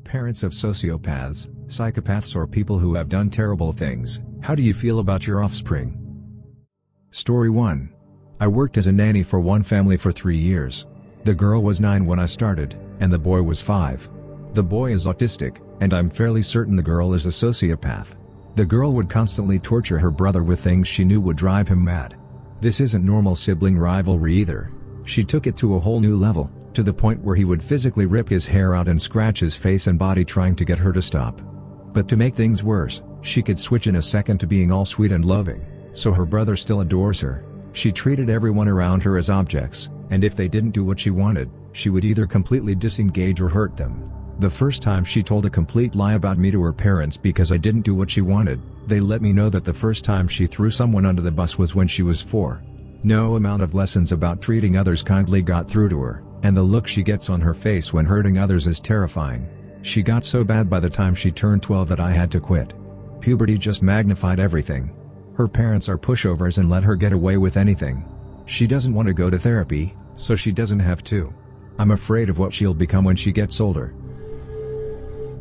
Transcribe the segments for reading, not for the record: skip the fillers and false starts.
Parents of sociopaths, psychopaths or people who have done terrible things, how do you feel about your offspring? Story 1. I worked as a nanny for one family for 3 years. The girl was 9 when I started, and the boy was 5. The boy is autistic, and I'm fairly certain the girl is a sociopath. The girl would constantly torture her brother with things she knew would drive him mad. This isn't normal sibling rivalry either. She took it to a whole new level, to the point where he would physically rip his hair out and scratch his face and body trying to get her to stop. But to make things worse, she could switch in a second to being all sweet and loving, so her brother still adores her. She treated everyone around her as objects, and if they didn't do what she wanted, she would either completely disengage or hurt them. The first time she told a complete lie about me to her parents because I didn't do what she wanted. They let me know that the first time she threw someone under the bus was when she was 4. No amount of lessons about treating others kindly got through to her, and the look she gets on her face when hurting others is terrifying. She got so bad by the time she turned 12 that I had to quit. Puberty just magnified everything. Her parents are pushovers and let her get away with anything. She doesn't want to go to therapy, so she doesn't have to. I'm afraid of what she'll become when she gets older.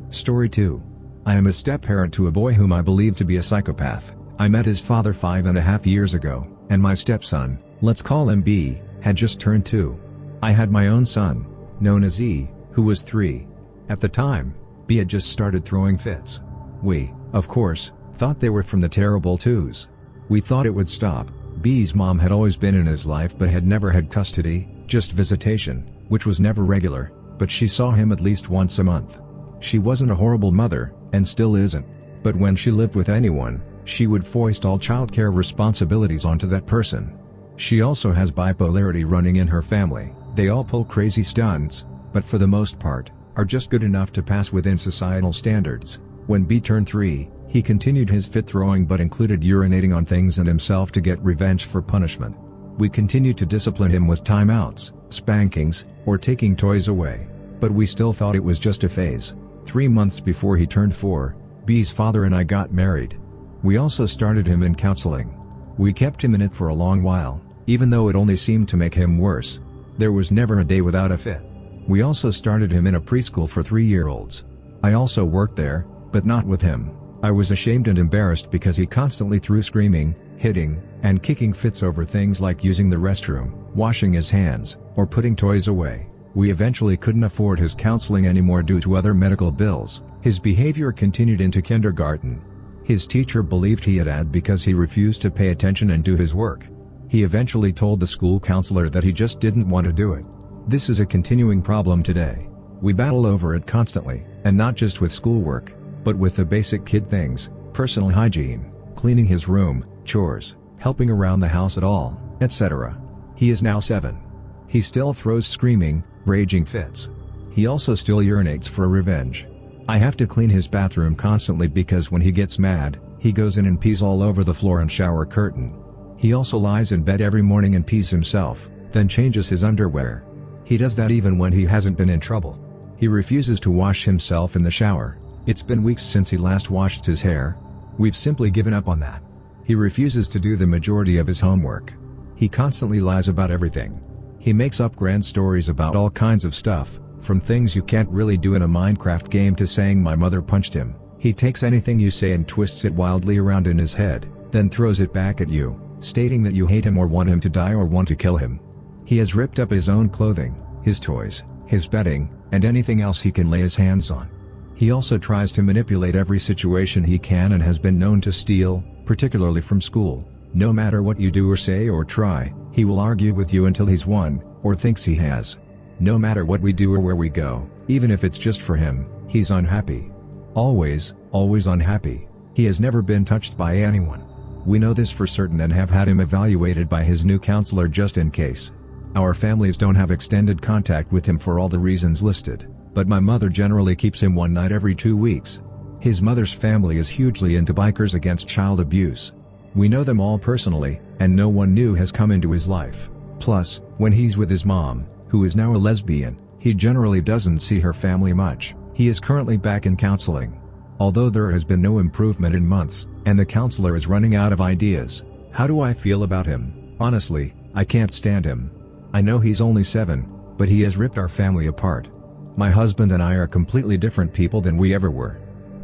Story 2. I am a step-parent to a boy whom I believe to be a psychopath. I met his father 5.5 years ago, and my stepson, let's call him B, had just turned 2. I had my own son, known as E, who was 3. At the time, B had just started throwing fits. We, of course, thought they were from the terrible twos. We thought it would stop. B's mom had always been in his life but had never had custody, just visitation, which was never regular, but she saw him at least once a month. She wasn't a horrible mother, and still isn't, but when she lived with anyone, she would foist all childcare responsibilities onto that person. She also has bipolarity running in her family. They all pull crazy stunts, but for the most part, are just good enough to pass within societal standards. When B turned 3, he continued his fit throwing but included urinating on things and himself to get revenge for punishment. We continued to discipline him with timeouts, spankings, or taking toys away, but we still thought it was just a phase. 3 months before he turned 4, B's father and I got married. We also started him in counseling. We kept him in it for a long while, even though it only seemed to make him worse. There was never a day without a fit. We also started him in a preschool for 3-year-olds. I also worked there, but not with him. I was ashamed and embarrassed because he constantly threw screaming, hitting, and kicking fits over things like using the restroom, washing his hands, or putting toys away. We eventually couldn't afford his counseling anymore due to other medical bills. His behavior continued into kindergarten. His teacher believed he had because he refused to pay attention and do his work. He eventually told the school counselor that he just didn't want to do it. This is a continuing problem today. We battle over it constantly, and not just with schoolwork, but with the basic kid things, personal hygiene, cleaning his room, chores, helping around the house at all, etc. He is now 7. He still throws screaming, raging fits. He also still urinates for revenge. I have to clean his bathroom constantly because when he gets mad, he goes in and pees all over the floor and shower curtain. He also lies in bed every morning and pees himself, then changes his underwear. He does that even when he hasn't been in trouble. He refuses to wash himself in the shower. It's been weeks since he last washed his hair. We've simply given up on that. He refuses to do the majority of his homework. He constantly lies about everything. He makes up grand stories about all kinds of stuff, from things you can't really do in a Minecraft game to saying my mother punched him. He takes anything you say and twists it wildly around in his head, then throws it back at you, stating that you hate him or want him to die or want to kill him. He has ripped up his own clothing, his toys, his bedding, and anything else he can lay his hands on. He also tries to manipulate every situation he can and has been known to steal, particularly from school. No matter what you do or say or try, he will argue with you until he's won, or thinks he has. No matter what we do or where we go, even if it's just for him, he's unhappy. Always unhappy. He has never been touched by anyone. We know this for certain and have had him evaluated by his new counselor just in case. Our families don't have extended contact with him for all the reasons listed, but my mother generally keeps him one night every 2 weeks. His mother's family is hugely into bikers against child abuse. We know them all personally, and no one new has come into his life. Plus, when he's with his mom, who is now a lesbian, he generally doesn't see her family much. He is currently back in counseling. Although there has been no improvement in months, and the counselor is running out of ideas. How do I feel about him? Honestly, I can't stand him. I know he's only 7, but he has ripped our family apart. My husband and I are completely different people than we ever were.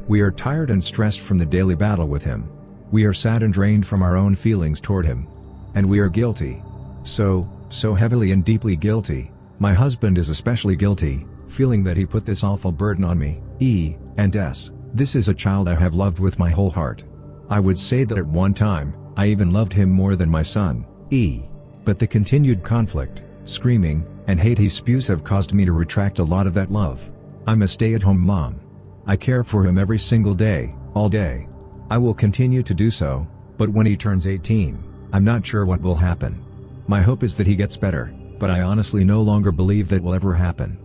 We are tired and stressed from the daily battle with him. We are sad and drained from our own feelings toward him. And we are guilty. So heavily and deeply guilty. My husband is especially guilty, feeling that he put this awful burden on me, and this is a child I have loved with my whole heart. I would say that at one time, I even loved him more than my son, But the continued conflict, screaming, and hate he spews have caused me to retract a lot of that love. I'm a stay-at-home mom. I care for him every single day, all day. I will continue to do so, but when he turns 18, I'm not sure what will happen. My hope is that he gets better, but I honestly no longer believe that will ever happen.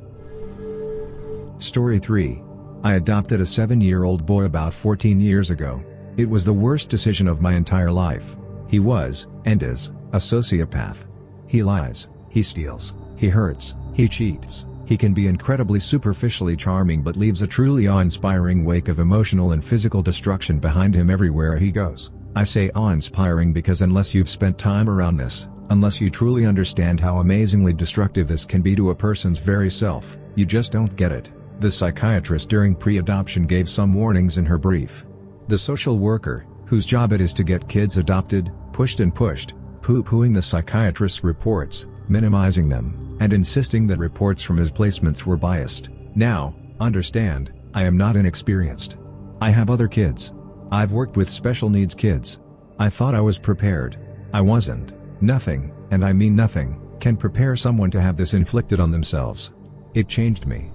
Story 3. I adopted a 7-year-old boy about 14 years ago. It was the worst decision of my entire life. He was, and is, a sociopath. He lies, he steals, he hurts, he cheats. He can be incredibly superficially charming but leaves a truly awe-inspiring wake of emotional and physical destruction behind him everywhere he goes. I say awe-inspiring because unless you've spent time around this, unless you truly understand how amazingly destructive this can be to a person's very self, you just don't get it. The psychiatrist during pre-adoption gave some warnings in her brief. The social worker, whose job it is to get kids adopted, pushed, pooh-poohing the psychiatrist's reports, minimizing them, and insisting that reports from his placements were biased. Now, understand, I am not inexperienced. I have other kids. I've worked with special needs kids. I thought I was prepared. I wasn't. Nothing, and I mean nothing, can prepare someone to have this inflicted on themselves. It changed me.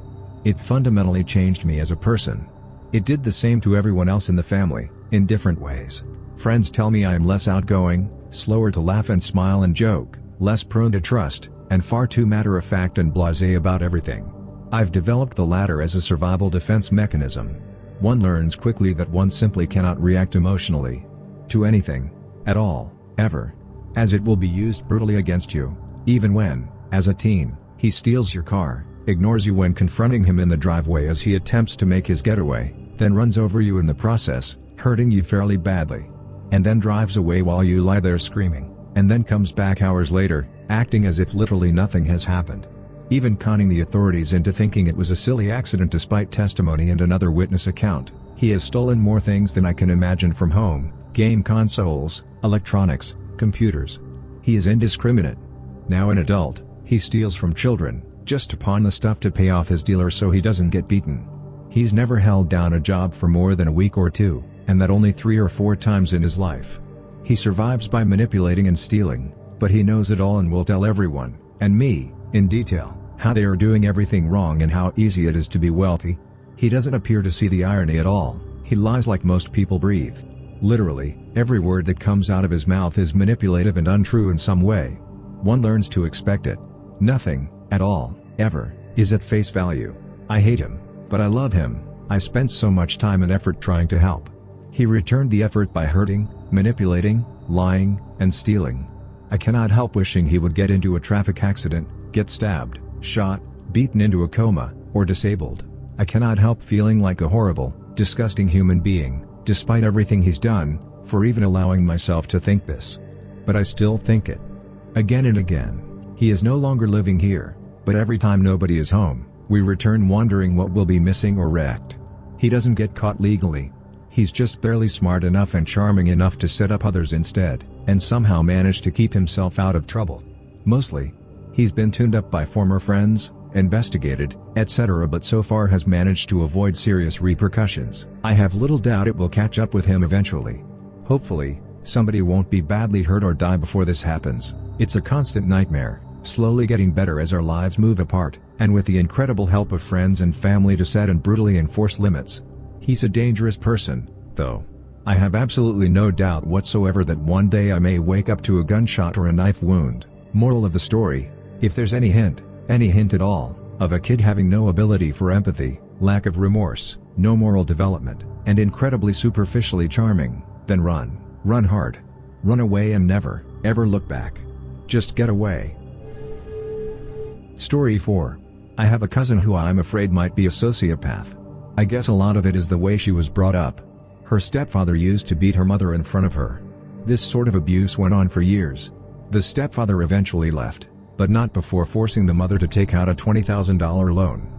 It fundamentally changed me as a person. It did the same to everyone else in the family, in different ways. Friends tell me I am less outgoing, slower to laugh and smile and joke, less prone to trust, and far too matter-of-fact and blasé about everything. I've developed the latter as a survival defense mechanism. One learns quickly that one simply cannot react emotionally to anything, at all, ever, as it will be used brutally against you, even when, as a teen, he steals your car, ignores you when confronting him in the driveway as he attempts to make his getaway, then runs over you in the process, hurting you fairly badly, and then drives away while you lie there screaming, and then comes back hours later, acting as if literally nothing has happened. Even conning the authorities into thinking it was a silly accident despite testimony and another witness account. He has stolen more things than I can imagine from home, game consoles, electronics, computers. He is indiscriminate. Now an adult, he steals from children, just to pawn the stuff to pay off his dealer so he doesn't get beaten. He's never held down a job for more than a week or two, and that only 3 or 4 times in his life. He survives by manipulating and stealing, but he knows it all and will tell everyone, and me, in detail, how they are doing everything wrong and how easy it is to be wealthy. He doesn't appear to see the irony at all. He lies like most people breathe. Literally, every word that comes out of his mouth is manipulative and untrue in some way. One learns to expect it. Nothing, at all, ever, is at face value. I hate him, but I love him. I spent so much time and effort trying to help. He returned the effort by hurting, manipulating, lying, and stealing. I cannot help wishing he would get into a traffic accident, get stabbed, shot, beaten into a coma, or disabled. I cannot help feeling like a horrible, disgusting human being, despite everything he's done, for even allowing myself to think this. But I still think it. Again and again. He is no longer living here, but every time nobody is home, we return wondering what will be missing or wrecked. He doesn't get caught legally. He's just barely smart enough and charming enough to set up others instead, and somehow manage to keep himself out of trouble. Mostly. He's been tuned up by former friends, investigated, etc., but so far has managed to avoid serious repercussions. I have little doubt it will catch up with him eventually. Hopefully, somebody won't be badly hurt or die before this happens. It's a constant nightmare, slowly getting better as our lives move apart, and with the incredible help of friends and family to set and brutally enforce limits. He's a dangerous person, though. I have absolutely no doubt whatsoever that one day I may wake up to a gunshot or a knife wound. Moral of the story: if there's any hint at all, of a kid having no ability for empathy, lack of remorse, no moral development, and incredibly superficially charming, then run. Run hard. Run away and never, ever look back. Just get away. Story 4. I have a cousin who I'm afraid might be a sociopath. I guess a lot of it is the way she was brought up. Her stepfather used to beat her mother in front of her. This sort of abuse went on for years. The stepfather eventually left, but not before forcing the mother to take out a $20,000 loan.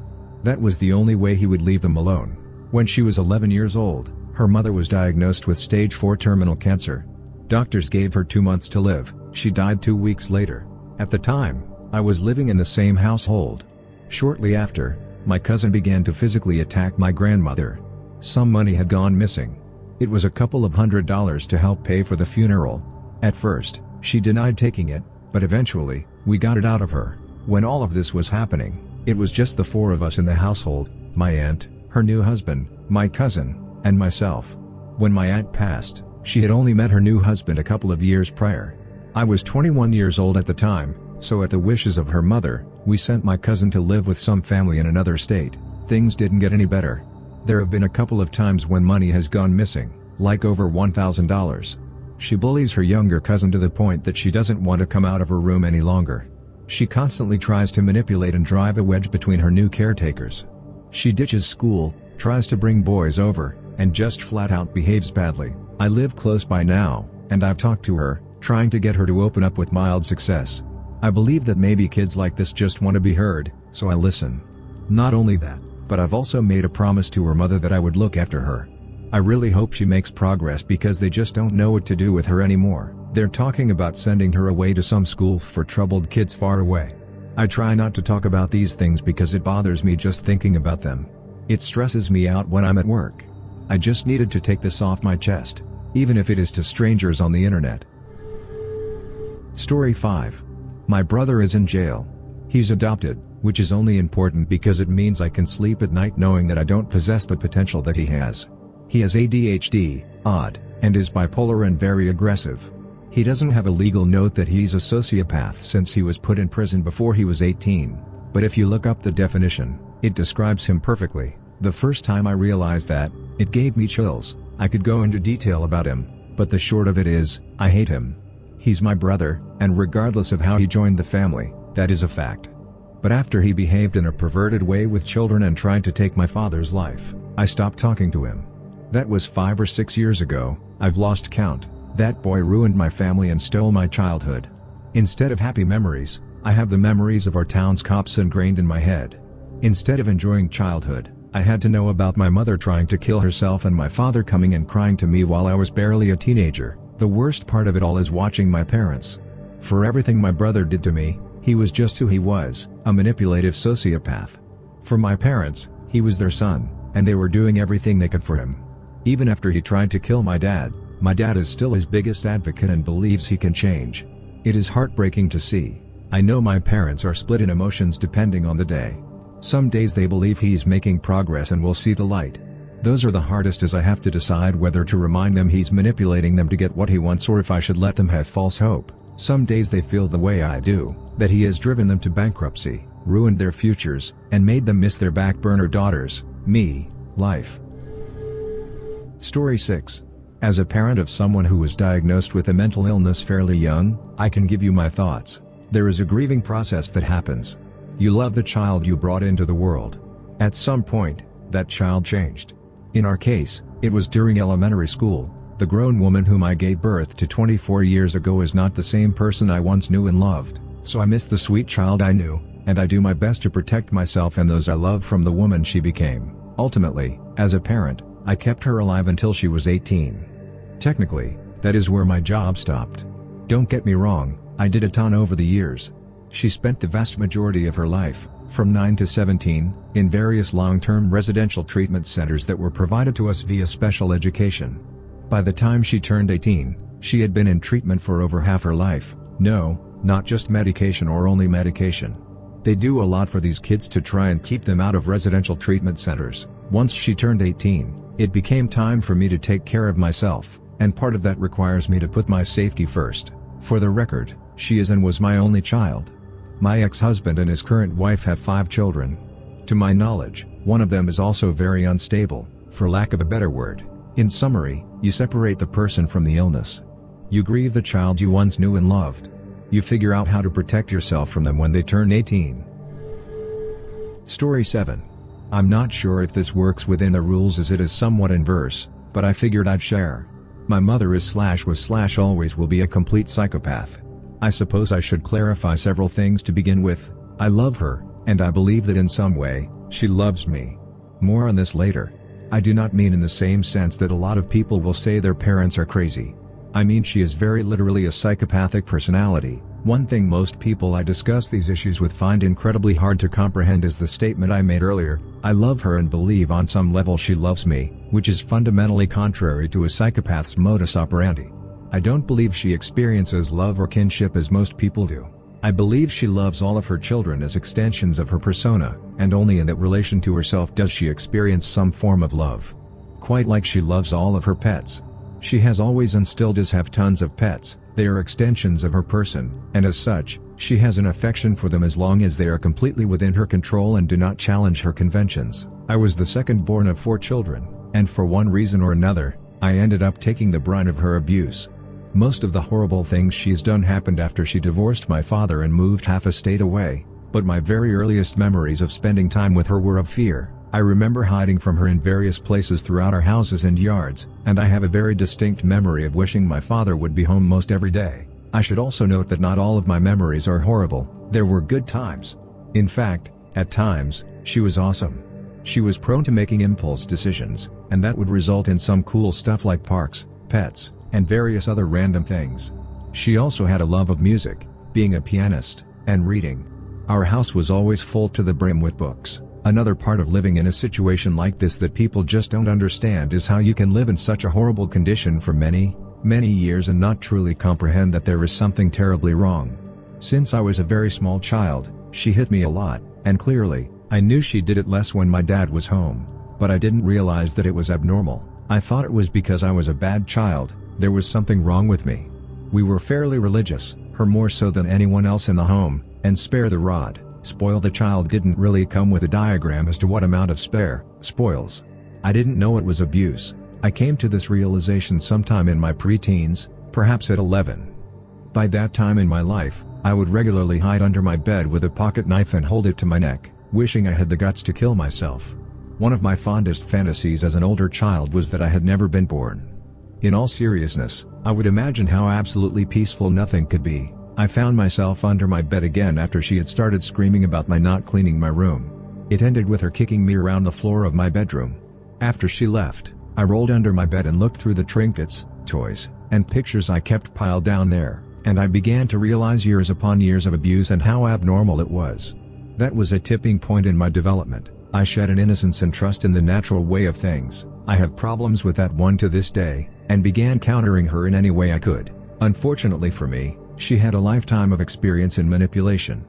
That was the only way he would leave them alone. When she was 11 years old, her mother was diagnosed with stage 4 terminal cancer. Doctors gave her 2 months to live. She died 2 weeks later. At the time, I was living in the same household. Shortly after, my cousin began to physically attack my grandmother. Some money had gone missing. It was a couple of $100s to help pay for the funeral. At first, she denied taking it, but eventually, we got it out of her. When all of this was happening, it was just the 4 of us in the household: my aunt, her new husband, my cousin, and myself. When my aunt passed, she had only met her new husband a couple of years prior. I was 21 years old at the time, so at the wishes of her mother, we sent my cousin to live with some family in another state. Things didn't get any better. There have been a couple of times when money has gone missing, like over $1,000. She bullies her younger cousin to the point that she doesn't want to come out of her room any longer. She constantly tries to manipulate and drive a wedge between her new caretakers. She ditches school, tries to bring boys over, and just flat out behaves badly. I live close by now, and I've talked to her, trying to get her to open up with mild success. I believe that maybe kids like this just want to be heard, so I listen. Not only that, but I've also made a promise to her mother that I would look after her. I really hope she makes progress because they just don't know what to do with her anymore. They're talking about sending her away to some school for troubled kids far away. I try not to talk about these things because it bothers me just thinking about them. It stresses me out when I'm at work. I just needed to take this off my chest, even if it is to strangers on the internet. Story 5. My brother is in jail. He's adopted, which is only important because it means I can sleep at night knowing that I don't possess the potential that he has. He has ADHD, odd, and is bipolar and very aggressive. He doesn't have a legal note that he's a sociopath since he was put in prison before he was 18, but if you look up the definition, it describes him perfectly. The first time I realized that, it gave me chills. I could go into detail about him, but the short of it is, I hate him. He's my brother, and regardless of how he joined the family, that is a fact. But after he behaved in a perverted way with children and tried to take my father's life, I stopped talking to him. That was 5 or 6 years ago. I've lost count. That boy ruined my family and stole my childhood. Instead of happy memories, I have the memories of our town's cops ingrained in my head. Instead of enjoying childhood, I had to know about my mother trying to kill herself and my father coming and crying to me while I was barely a teenager. The worst part of it all is watching my parents. For everything my brother did to me, he was just who he was, a manipulative sociopath. For my parents, he was their son, and they were doing everything they could for him. Even after he tried to kill my dad is still his biggest advocate and believes he can change. It is heartbreaking to see. I know my parents are split in emotions depending on the day. Some days they believe he's making progress and will see the light. Those are the hardest as I have to decide whether to remind them he's manipulating them to get what he wants or if I should let them have false hope. Some days they feel the way I do, that he has driven them to bankruptcy, ruined their futures, and made them miss their back burner daughters, me, life. Story 6. As a parent of someone who was diagnosed with a mental illness fairly young, I can give you my thoughts. There is a grieving process that happens. You love the child you brought into the world. At some point, that child changed. In our case, it was during elementary school. The grown woman whom I gave birth to 24 years ago is not the same person I once knew and loved, so I miss the sweet child I knew, and I do my best to protect myself and those I love from the woman she became. Ultimately, as a parent, I kept her alive until she was 18. Technically, that is where my job stopped. Don't get me wrong, I did a ton over the years. She spent the vast majority of her life, from 9 to 17, in various long-term residential treatment centers that were provided to us via special education. By the time she turned 18, she had been in treatment for over half her life. No, not just medication or only medication. They do a lot for these kids to try and keep them out of residential treatment centers. Once she turned 18, it became time for me to take care of myself, and part of that requires me to put my safety first. For the record, she is and was my only child. My ex-husband and his current wife have 5 children. To my knowledge, one of them is also very unstable, for lack of a better word. In summary, you separate the person from the illness. You grieve the child you once knew and loved. You figure out how to protect yourself from them when they turn 18. Story 7. I'm not sure if this works within the rules as it is somewhat inverse, but I figured I'd share. My mother is/was/always will be a complete psychopath. I suppose I should clarify several things to begin with. I love her, and I believe that in some way, She loves me. More on this later. I do not mean in the same sense that a lot of people will say their parents are crazy. I mean she is very literally a psychopathic personality. One thing most people I discuss these issues with find incredibly hard to comprehend is the statement I made earlier, I love her and believe on some level she loves me, which is fundamentally contrary to a psychopath's modus operandi. I don't believe she experiences love or kinship as most people do. I believe she loves all of her children as extensions of her persona, and only in that relation to herself does she experience some form of love. Quite like she loves all of her pets. She has always and still does have tons of pets. They are extensions of her person, and as such, she has an affection for them as long as they are completely within her control and do not challenge her conventions. I was the second born of 4 children, and for one reason or another, I ended up taking the brunt of her abuse. Most of the horrible things she's done happened after she divorced my father and moved half a state away, but my very earliest memories of spending time with her were of fear. I remember hiding from her in various places throughout our houses and yards, and I have a very distinct memory of wishing my father would be home most every day. I should also note that not all of my memories are horrible. There were good times. In fact, at times, she was awesome. She was prone to making impulse decisions, and that would result in some cool stuff like parks, pets, and various other random things. She also had a love of music, being a pianist, and reading. Our house was always full to the brim with books. Another part of living in a situation like this that people just don't understand is how you can live in such a horrible condition for many, many years and not truly comprehend that there is something terribly wrong. Since I was a very small child, she hit me a lot, and clearly, I knew she did it less when my dad was home. But I didn't realize that it was abnormal. I thought it was because I was a bad child, there was something wrong with me. We were fairly religious, her more so than anyone else in the home, and spare the rod, spoil the child didn't really come with a diagram as to what amount of spoils. I didn't know it was abuse. I came to this realization sometime in my preteens, perhaps at 11. By that time in my life, I would regularly hide under my bed with a pocket knife and hold it to my neck, wishing I had the guts to kill myself. One of my fondest fantasies as an older child was that I had never been born. In all seriousness, I would imagine how absolutely peaceful nothing could be. I found myself under my bed again after she had started screaming about my not cleaning my room. It ended with her kicking me around the floor of my bedroom. After she left, I rolled under my bed and looked through the trinkets, toys, and pictures I kept piled down there, and I began to realize years upon years of abuse and how abnormal it was. That was a tipping point in my development. I shed an innocence and trust in the natural way of things. I have problems with that one to this day, and began countering her in any way I could. Unfortunately for me, she had a lifetime of experience in manipulation.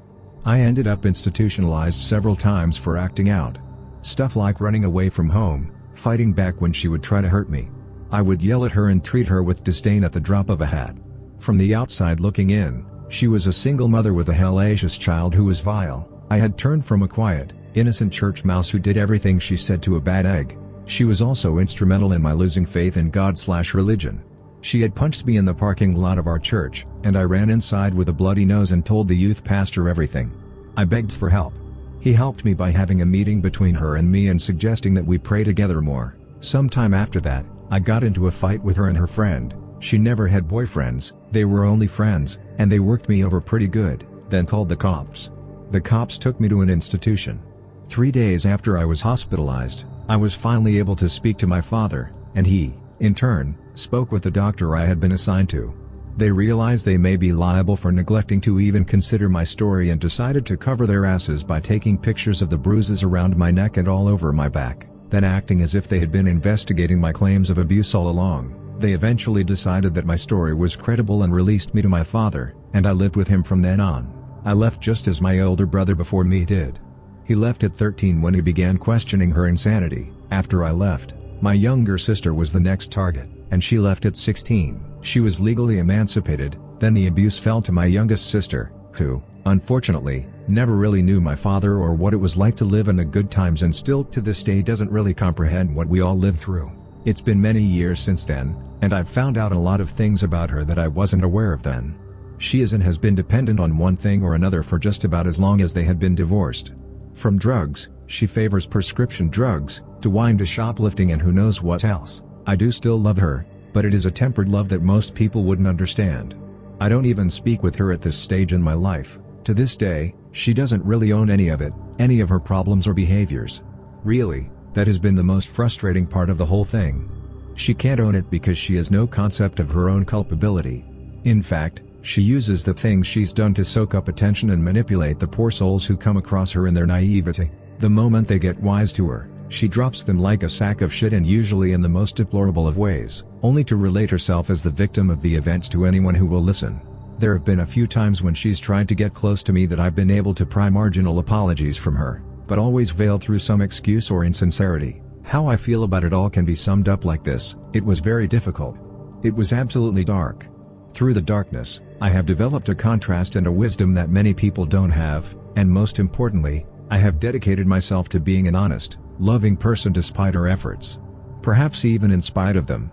I ended up institutionalized several times for acting out. Stuff like running away from home, fighting back when she would try to hurt me. I would yell at her and treat her with disdain at the drop of a hat. From the outside looking in, she was a single mother with a hellacious child who was vile. I had turned from a quiet, innocent church mouse who did everything she said to a bad egg. She was also instrumental in my losing faith in God/religion. She had punched me in the parking lot of our church, and I ran inside with a bloody nose and told the youth pastor everything. I begged for help. He helped me by having a meeting between her and me and suggesting that we pray together more. Sometime after that, I got into a fight with her and her friend. She never had boyfriends, they were only friends, and they worked me over pretty good, then called the cops. The cops took me to an institution. 3 days after I was hospitalized, I was finally able to speak to my father, and he, in turn, spoke with the doctor I had been assigned to. They realized they may be liable for neglecting to even consider my story and decided to cover their asses by taking pictures of the bruises around my neck and all over my back, then acting as if they had been investigating my claims of abuse all along. They eventually decided that my story was credible and released me to my father, and I lived with him from then on. I left just as my older brother before me did. He left at 13 when he began questioning her insanity. After I left, my younger sister was the next target, and she left at 16. She was legally emancipated. Then the abuse fell to my youngest sister, who, unfortunately, never really knew my father or what it was like to live in the good times and still to this day doesn't really comprehend what we all lived through. It's been many years since then, and I've found out a lot of things about her that I wasn't aware of then. She is and has been dependent on one thing or another for just about as long as they had been divorced. From drugs, she favors prescription drugs, to wine to shoplifting and who knows what else. I do still love her, but it is a tempered love that most people wouldn't understand. I don't even speak with her at this stage in my life. To this day, she doesn't really own any of it, any of her problems or behaviors. Really, that has been the most frustrating part of the whole thing. She can't own it because she has no concept of her own culpability. In fact, she uses the things she's done to soak up attention and manipulate the poor souls who come across her in their naivety. The moment they get wise to her, she drops them like a sack of shit, and usually in the most deplorable of ways, only to relate herself as the victim of the events to anyone who will listen. There have been a few times when she's tried to get close to me that I've been able to pry marginal apologies from her, but always veiled through some excuse or insincerity. How I feel about it all can be summed up like this: it was very difficult. It was absolutely dark. Through the darkness, I have developed a contrast and a wisdom that many people don't have, and most importantly, I have dedicated myself to being an honest, loving person despite her efforts. Perhaps even in spite of them.